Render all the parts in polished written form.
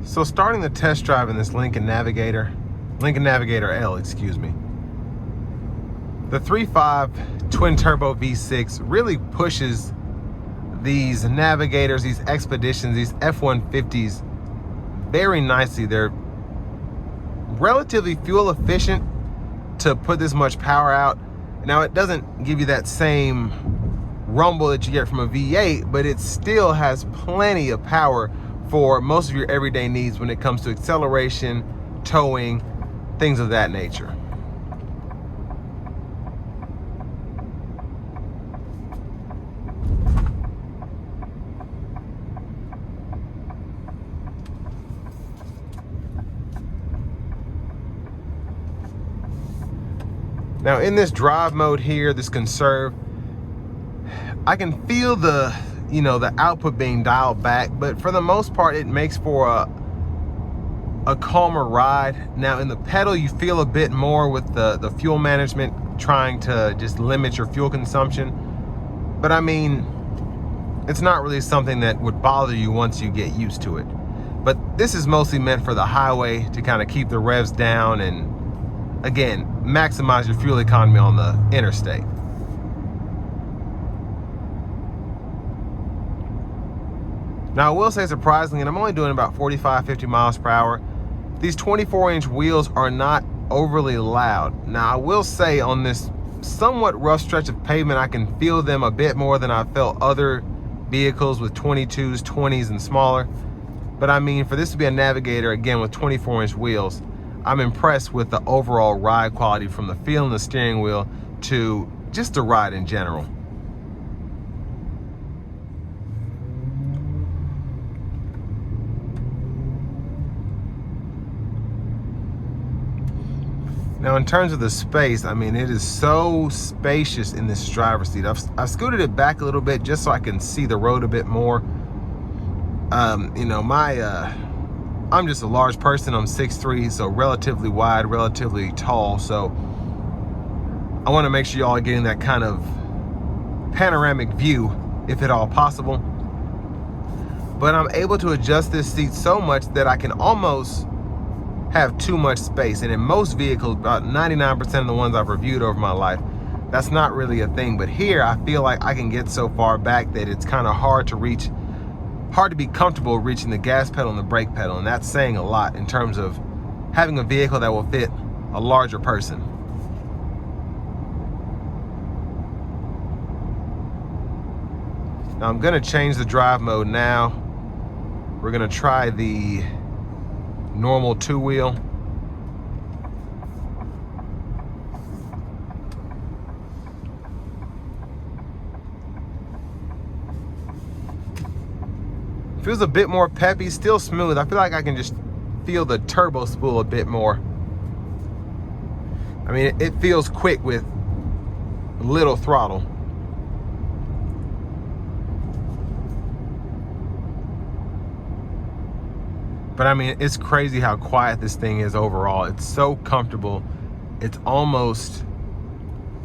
So starting the test drive in this Lincoln Navigator L, excuse me. The 3.5 twin turbo V6 really pushes these Navigators, these Expeditions, these F-150s very nicely. They're relatively fuel efficient to put this much power out. Now it doesn't give you that same rumble that you get from a V8, but it still has plenty of power for most of your everyday needs when it comes to acceleration, towing, things of that nature. Now in this drive mode here, this conserve, I can feel the output being dialed back, but for the most part it makes for a calmer ride. Now in the pedal you feel a bit more with the fuel management, trying to just limit your fuel consumption. But I mean, it's not really something that would bother you once you get used to it. But this is mostly meant for the highway, to kind of keep the revs down and, again, maximize your fuel economy on the interstate. Now I will say, surprisingly, and I'm only doing about 45, 50 miles per hour, these 24-inch wheels are not overly loud. Now I will say, on this somewhat rough stretch of pavement, I can feel them a bit more than I felt other vehicles with 22s, 20s, and smaller. But I mean, for this to be a Navigator, again, with 24-inch wheels, I'm impressed with the overall ride quality, from the feel in the steering wheel to just the ride in general. Now in terms of the space, I mean, it is so spacious in this driver's seat. I've scooted it back a little bit just so I can see the road a bit more. I'm just a large person. I'm 6'3", so relatively wide, relatively tall. So I want to make sure y'all are getting that kind of panoramic view, if at all possible. But I'm able to adjust this seat so much that I can almost have too much space. And in most vehicles, about 99% of the ones I've reviewed over my life, that's not really a thing. But here I feel like I can get so far back that it's kind of hard to be comfortable reaching the gas pedal and the brake pedal. And that's saying a lot in terms of having a vehicle that will fit a larger person. Now I'm gonna change the drive mode now. We're gonna try the normal two-wheel. Feels a bit more peppy, still smooth. I feel like I can just feel the turbo spool a bit more. I mean, it feels quick with little throttle. But I mean, it's crazy how quiet this thing is overall. It's so comfortable. It's almost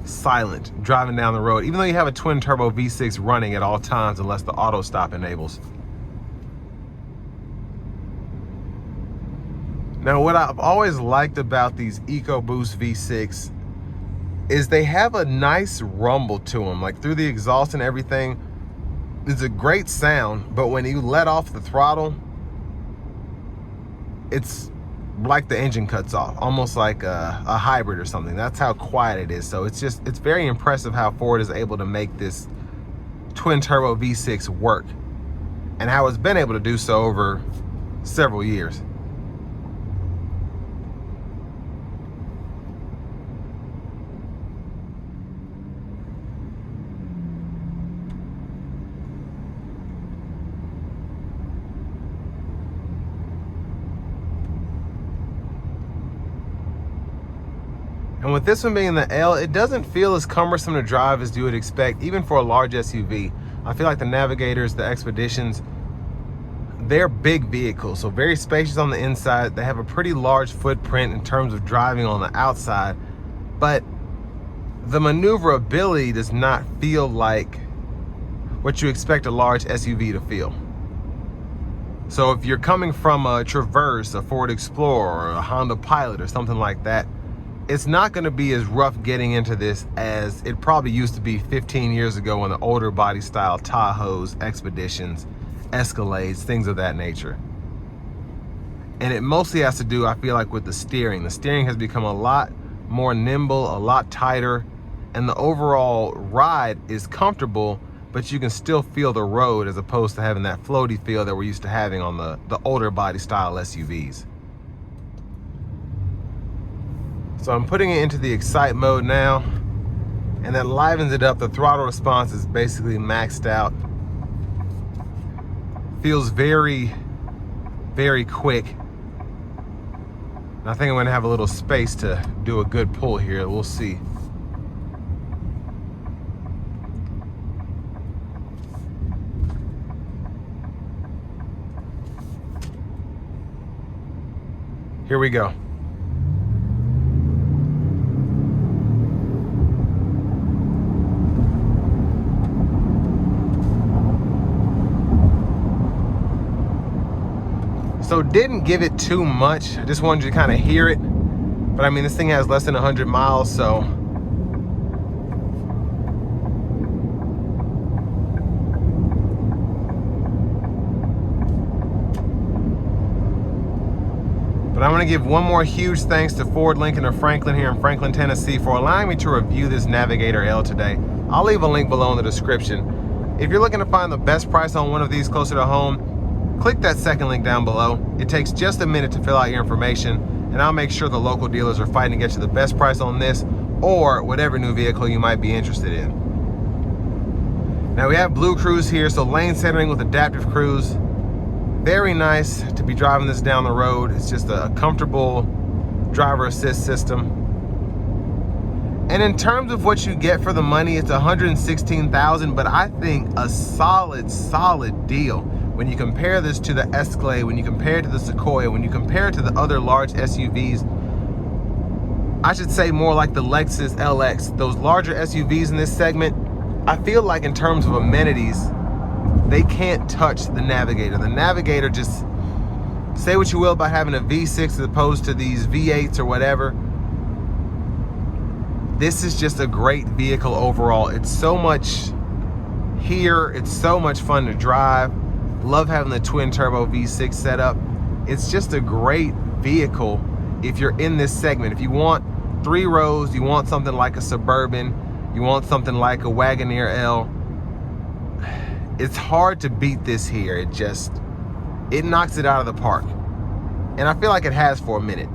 silent driving down the road, even though you have a twin turbo V6 running at all times, unless the auto stop enables. Now, what I've always liked about these EcoBoost V6 is they have a nice rumble to them, like through the exhaust and everything. It's a great sound, but when you let off the throttle, it's like the engine cuts off, almost like a hybrid or something. That's how quiet it is. So it's very impressive how Ford is able to make this twin turbo V6 work, and how it's been able to do so over several years. And with this one being the L, it doesn't feel as cumbersome to drive as you would expect, even for a large SUV. I feel like the Navigators, the Expeditions, they're big vehicles, so very spacious on the inside. They have a pretty large footprint in terms of driving on the outside, but the maneuverability does not feel like what you expect a large SUV to feel. So if you're coming from a Traverse, a Ford Explorer, or a Honda Pilot or something like that, it's not going to be as rough getting into this as it probably used to be 15 years ago on the older body style Tahoes, Expeditions, Escalades, things of that nature. And it mostly has to do, I feel like, with the steering. The steering has become a lot more nimble, a lot tighter, and the overall ride is comfortable, but you can still feel the road as opposed to having that floaty feel that we're used to having on the older body style SUVs. So I'm putting it into the Excite mode now, and that livens it up. The throttle response is basically maxed out. Feels very, very quick. And I think I'm gonna have a little space to do a good pull here. We'll see. Here we go. So didn't give it too much. I just wanted you to kind of hear it. But I mean, this thing has less than 100 miles, so. But I'm gonna give one more huge thanks to Ford, Lincoln, and Franklin here in Franklin, Tennessee for allowing me to review this Navigator L today. I'll leave a link below in the description. If you're looking to find the best price on one of these closer to home, click that second link down below. It takes just a minute to fill out your information, and I'll make sure the local dealers are fighting to get you the best price on this or whatever new vehicle you might be interested in. Now we have Blue Cruise here, so lane centering with adaptive cruise. Very nice to be driving this down the road. It's just a comfortable driver assist system. And in terms of what you get for the money, it's $116,000, but I think a solid deal. When you compare this to the Escalade, when you compare it to the Sequoia, when you compare it to the other large SUVs, I should say more like the Lexus LX, those larger SUVs in this segment, I feel like in terms of amenities, they can't touch the Navigator. The Navigator, just say what you will about having a V6 as opposed to these V8s or whatever. This is just a great vehicle overall. It's so much here. It's so much fun to drive. Love having the twin turbo V6 setup. It's just a great vehicle if you're in this segment. If you want 3 rows, you want something like a Suburban, you want something like a Wagoneer L, it's hard to beat this here. It knocks it out of the park. And I feel like it has for a minute.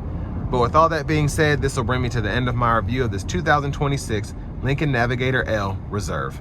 But with all that being said, this will bring me to the end of my review of this 2026 Lincoln Navigator L Reserve.